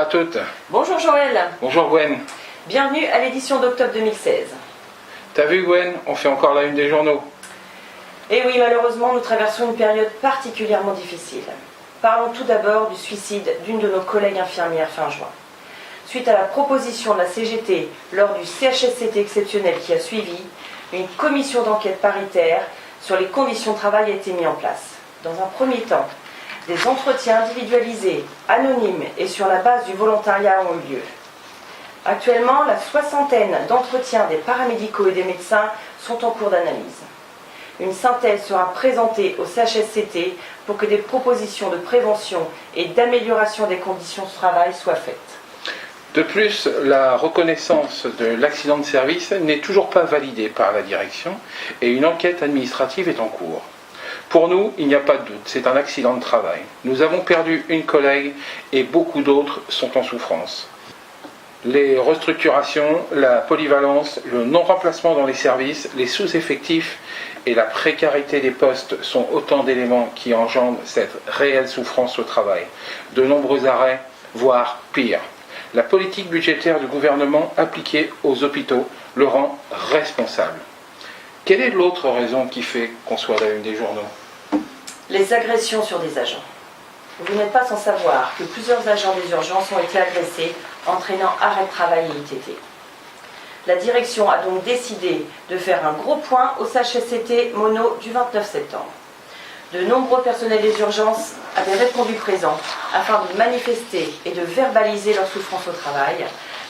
à toutes. Bonjour Joël. Bonjour Gwen. Bienvenue à l'édition d'octobre 2016. T'as vu Gwen, on fait encore la une des journaux. Et oui, malheureusement, nous traversons une période particulièrement difficile. Parlons tout d'abord du suicide d'une de nos collègues infirmières fin juin. Suite à la proposition de la CGT lors du CHSCT exceptionnel qui a suivi, une commission d'enquête paritaire sur les conditions de travail a été mise en place. Dans un premier temps, des entretiens individualisés, anonymes et sur la base du volontariat ont eu lieu. Actuellement, la soixantaine d'entretiens des paramédicaux et des médecins sont en cours d'analyse. Une synthèse sera présentée au CHSCT pour que des propositions de prévention et d'amélioration des conditions de travail soient faites. De plus, la reconnaissance de l'accident de service n'est toujours pas validée par la direction et une enquête administrative est en cours. Pour nous, il n'y a pas de doute, c'est un accident de travail. Nous avons perdu une collègue et beaucoup d'autres sont en souffrance. Les restructurations, la polyvalence, le non-remplacement dans les services, les sous-effectifs et la précarité des postes sont autant d'éléments qui engendrent cette réelle souffrance au travail. De nombreux arrêts, voire pire. La politique budgétaire du gouvernement appliquée aux hôpitaux le rend responsable. Quelle est l'autre raison qui fait qu'on soit à la une des journaux ? Les agressions sur des agents. Vous n'êtes pas sans savoir que plusieurs agents des urgences ont été agressés, entraînant arrêt de travail et ITT. La direction a donc décidé de faire un gros point au CHSCT Mono du 29 septembre. De nombreux personnels des urgences avaient répondu présent afin de manifester et de verbaliser leur souffrance au travail,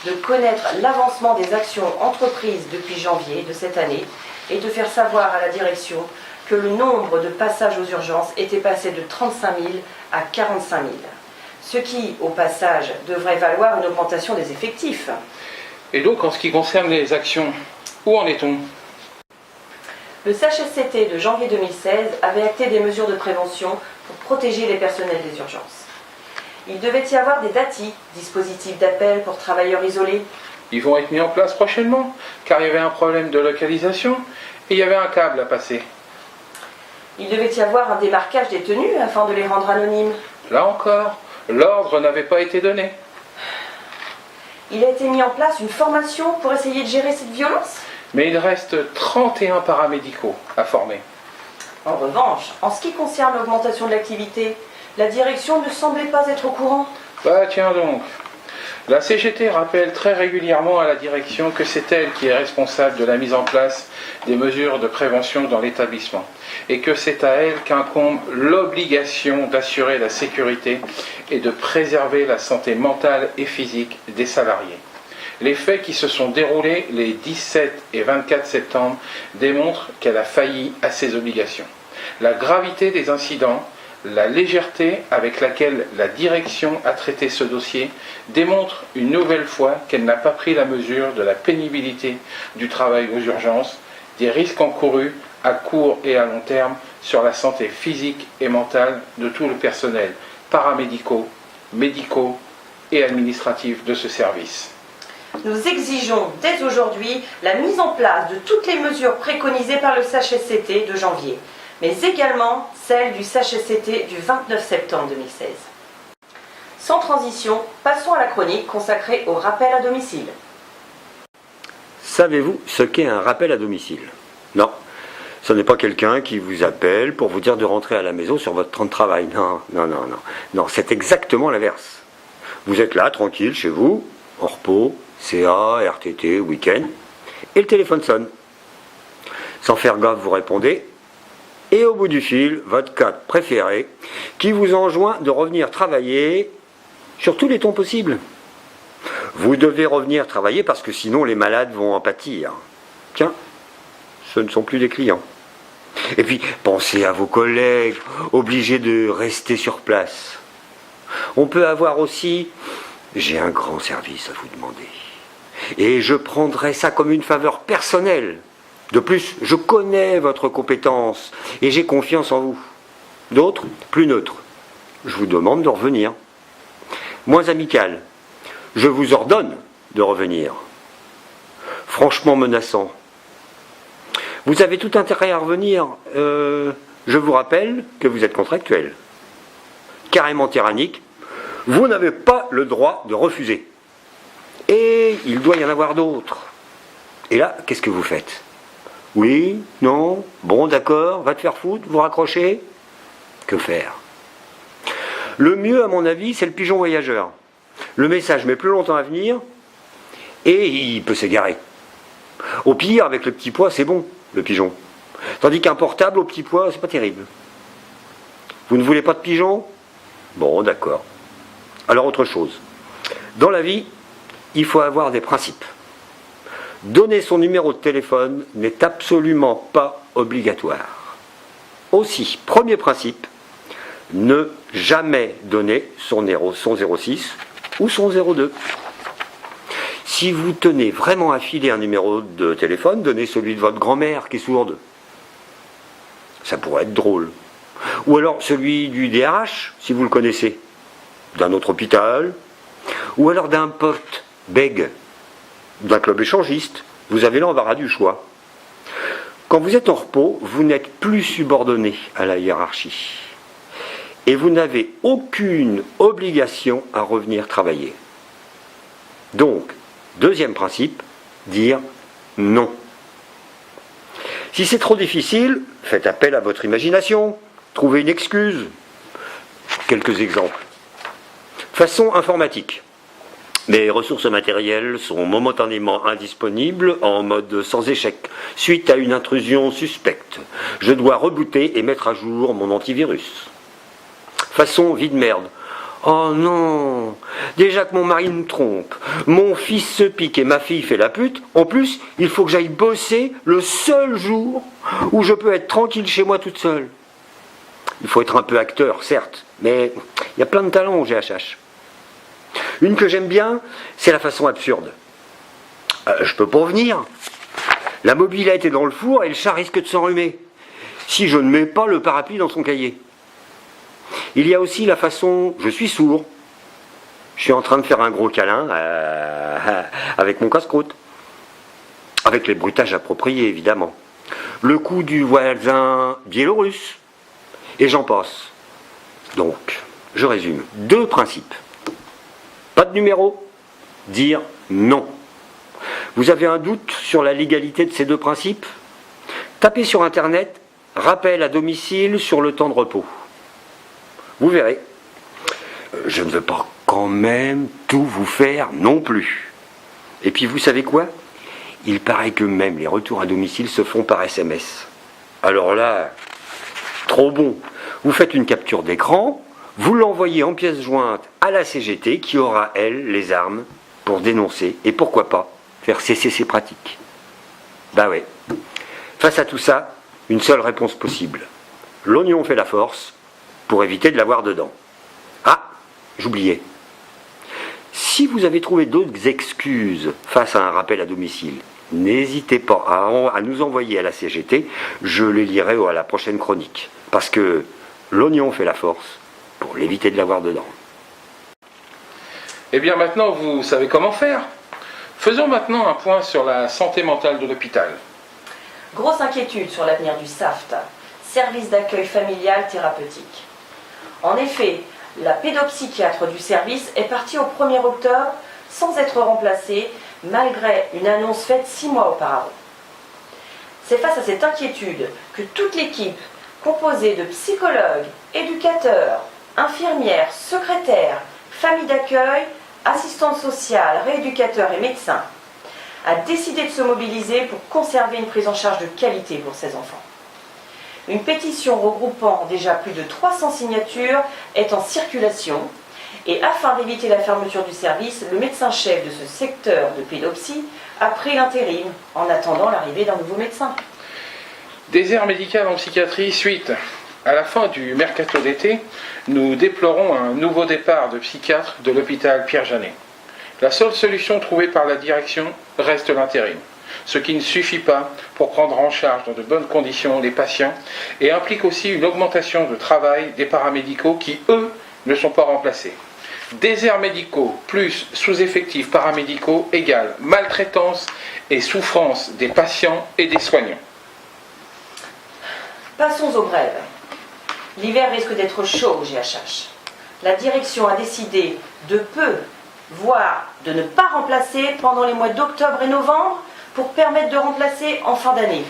de connaître l'avancement des actions entreprises depuis janvier de cette année et de faire savoir à la direction que le nombre de passages aux urgences était passé de 35 000 à 45 000. Ce qui, au passage, devrait valoir une augmentation des effectifs. Et donc, en ce qui concerne les actions, où en est-on ? Le CHSCT de janvier 2016 avait acté des mesures de prévention pour protéger les personnels des urgences. Il devait y avoir des DATI, dispositifs d'appel pour travailleurs isolés. Ils vont être mis en place prochainement, car il y avait un problème de localisation et il y avait un câble à passer. Il devait y avoir un démarquage des tenues afin de les rendre anonymes. Là encore, l'ordre n'avait pas été donné. Il a été mis en place une formation pour essayer de gérer cette violence. Mais il reste 31 paramédicaux à former. En revanche, en ce qui concerne l'augmentation de l'activité, la direction ne semblait pas être au courant. Bah tiens donc. La CGT rappelle très régulièrement à la direction que c'est elle qui est responsable de la mise en place des mesures de prévention dans l'établissement et que c'est à elle qu'incombe l'obligation d'assurer la sécurité et de préserver la santé mentale et physique des salariés. Les faits qui se sont déroulés les 17 et 24 septembre démontrent qu'elle a failli à ses obligations. La gravité des incidents, la légèreté avec laquelle la direction a traité ce dossier démontrent une nouvelle fois qu'elle n'a pas pris la mesure de la pénibilité du travail aux urgences, des risques encourus à court et à long terme sur la santé physique et mentale de tout le personnel paramédicaux, médicaux et administratifs de ce service. Nous exigeons dès aujourd'hui la mise en place de toutes les mesures préconisées par le CHSCT de janvier, mais également celles du CHSCT du 29 septembre 2016. Sans transition, passons à la chronique consacrée au rappel à domicile. Savez-vous ce qu'est un rappel à domicile ? Non, ce n'est pas quelqu'un qui vous appelle pour vous dire de rentrer à la maison sur votre temps de travail. Non, c'est exactement l'inverse. Vous êtes là, tranquille, chez vous, en repos, CA, RTT, week-end, et le téléphone sonne. Sans faire gaffe, vous répondez, et au bout du fil, votre cadre préféré, qui vous enjoint de revenir travailler sur tous les tons possibles. Vous devez revenir travailler parce que sinon les malades vont en pâtir. Tiens, ce ne sont plus des clients. Et puis, pensez à vos collègues, obligés de rester sur place. On peut avoir aussi, j'ai un grand service à vous demander. Et je prendrai ça comme une faveur personnelle. De plus, je connais votre compétence et j'ai confiance en vous. D'autres, plus neutres. Je vous demande de revenir. Moins amical. Je vous ordonne de revenir. Franchement menaçant. Vous avez tout intérêt à revenir. Je vous rappelle que vous êtes contractuel. Carrément tyrannique. Vous n'avez pas le droit de refuser. Et il doit y en avoir d'autres. Et là, qu'est-ce que vous faites? Oui, non, bon, d'accord, va te faire foutre, vous raccrochez? Que faire? Le mieux, à mon avis, c'est le pigeon voyageur. Le message met plus longtemps à venir et il peut s'égarer. Au pire, avec le petit pois, c'est bon, le pigeon. Tandis qu'un portable au petit pois, c'est pas terrible. Vous ne voulez pas de pigeon? Bon, d'accord. Alors, autre chose. Dans la vie, il faut avoir des principes. Donner son numéro de téléphone n'est absolument pas obligatoire. Aussi, premier principe, ne jamais donner son 06 ou son 02. Si vous tenez vraiment à filer un numéro de téléphone, donnez celui de votre grand-mère qui est sourde. Ça pourrait être drôle. Ou alors celui du DRH, si vous le connaissez, d'un autre hôpital, ou alors d'un pote bègue, d'un club échangiste. Vous avez l'embarras du choix. Quand vous êtes en repos, vous n'êtes plus subordonné à la hiérarchie. Et vous n'avez aucune obligation à revenir travailler. Donc, deuxième principe, dire non. Si c'est trop difficile, faites appel à votre imagination, trouvez une excuse. Quelques exemples. Façon informatique. Mes ressources matérielles sont momentanément indisponibles en mode sans échec, suite à une intrusion suspecte. Je dois rebooter et mettre à jour mon antivirus. Façon vie de merde. Oh non, déjà que mon mari me trompe, mon fils se pique et ma fille fait la pute, en plus, il faut que j'aille bosser le seul jour où je peux être tranquille chez moi toute seule. Il faut être un peu acteur, certes, mais il y a plein de talents au GHH. Une que j'aime bien, c'est la façon absurde. Je peux pas venir. La mobilette est dans le four et le chat risque de s'enrhumer. Si je ne mets pas le parapluie dans son cahier. Il y a aussi la façon je suis sourd. Je suis en train de faire un gros câlin avec mon casse-croûte. Avec les bruitages appropriés, évidemment. Le coup du voisin biélorusse. Et j'en passe. Donc, je résume. 2 principes. Pas de numéro, dire non. Vous avez un doute sur la légalité de ces 2 principes? Tapez sur Internet « Rappel à domicile sur le temps de repos ». Vous verrez. Je ne veux pas quand même tout vous faire non plus. Et puis vous savez quoi? Il paraît que même les retours à domicile se font par SMS. Alors là, trop bon. Vous faites une capture d'écran, vous l'envoyez en pièce jointe à la CGT qui aura, elle, les armes pour dénoncer et pourquoi pas faire cesser ces pratiques. Ben ouais. Face à tout ça, une seule réponse possible. L'oignon fait la force pour éviter de l'avoir dedans. Ah, j'oubliais. Si vous avez trouvé d'autres excuses face à un rappel à domicile, n'hésitez pas à nous envoyer à la CGT, je les lirai à la prochaine chronique. Parce que l'oignon fait la force pour l'éviter de l'avoir dedans. Eh bien maintenant, vous savez comment faire. Faisons maintenant un point sur la santé mentale de l'hôpital. Grosse inquiétude sur l'avenir du SAFT, service d'accueil familial thérapeutique. En effet, la pédopsychiatre du service est partie au 1er octobre sans être remplacée, malgré une annonce faite 6 mois auparavant. C'est face à cette inquiétude que toute l'équipe, composée de psychologues, éducateurs, infirmières, secrétaires, familles d'accueil, assistantes sociales, rééducateurs et médecins, a décidé de se mobiliser pour conserver une prise en charge de qualité pour ces enfants. Une pétition regroupant déjà plus de 300 signatures est en circulation et afin d'éviter la fermeture du service, le médecin-chef de ce secteur de pédopsie a pris l'intérim en attendant l'arrivée d'un nouveau médecin. Désert médical en psychiatrie suite. À la fin du mercato d'été, nous déplorons un nouveau départ de psychiatre de l'hôpital Pierre-Janet. La seule solution trouvée par la direction reste l'intérim, ce qui ne suffit pas pour prendre en charge dans de bonnes conditions les patients et implique aussi une augmentation de travail des paramédicaux qui, eux, ne sont pas remplacés. Déserts médicaux plus sous-effectifs paramédicaux égale maltraitance et souffrance des patients et des soignants. Passons aux grèves. L'hiver risque d'être chaud au GHH. la direction a décidé de peu, voire de ne pas remplacer pendant les mois d'octobre et novembre pour permettre de remplacer en fin d'année.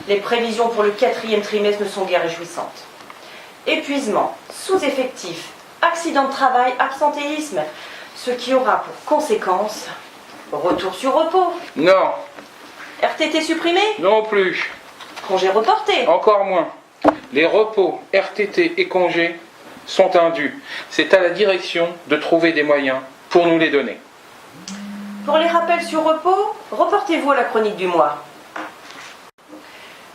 Les prévisions pour le 4e trimestre ne sont guère réjouissantes. Épuisement, sous-effectif, accident de travail, absentéisme, ce qui aura pour conséquence retour sur repos, Non, RTT supprimé, non plus, congé reporté. encore moins. Les repos, RTT et congés sont indus. C'est à la direction de trouver des moyens pour nous les donner. Pour les rappels sur repos, reportez-vous à la chronique du mois.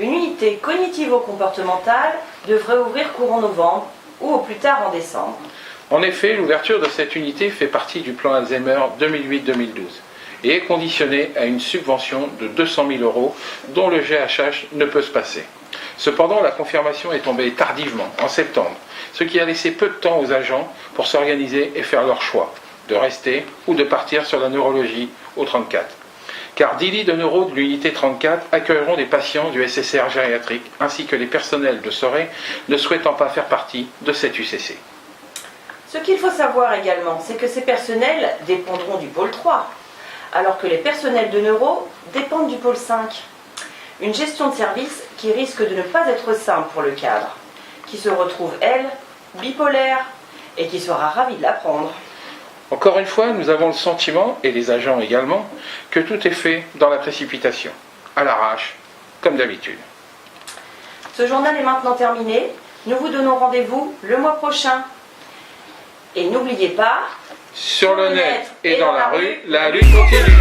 Une unité cognitivo-comportementale devrait ouvrir courant novembre ou au plus tard en décembre. En effet, l'ouverture de cette unité fait partie du plan Alzheimer 2008-2012 et est conditionnée à une subvention de 200 000 € dont le GHH ne peut se passer. Cependant, la confirmation est tombée tardivement, en septembre, ce qui a laissé peu de temps aux agents pour s'organiser et faire leur choix, de rester ou de partir sur la neurologie au 34. Car 10 lits de neuro de l'unité 34 accueilleront des patients du SSR gériatrique ainsi que les personnels de Sorey ne souhaitant pas faire partie de cette UCC. Ce qu'il faut savoir également, c'est que ces personnels dépendront du pôle 3, alors que les personnels de neuro dépendent du pôle 5. Une gestion de service qui risque de ne pas être simple pour le cadre, qui se retrouve, elle, bipolaire, et qui sera ravie de l'apprendre. Encore une fois, nous avons le sentiment, et les agents également, que tout est fait dans la précipitation, à l'arrache, comme d'habitude. Ce journal est maintenant terminé. Nous vous donnons rendez-vous le mois prochain. Et n'oubliez pas, Sur le net et dans la rue, la lutte continue.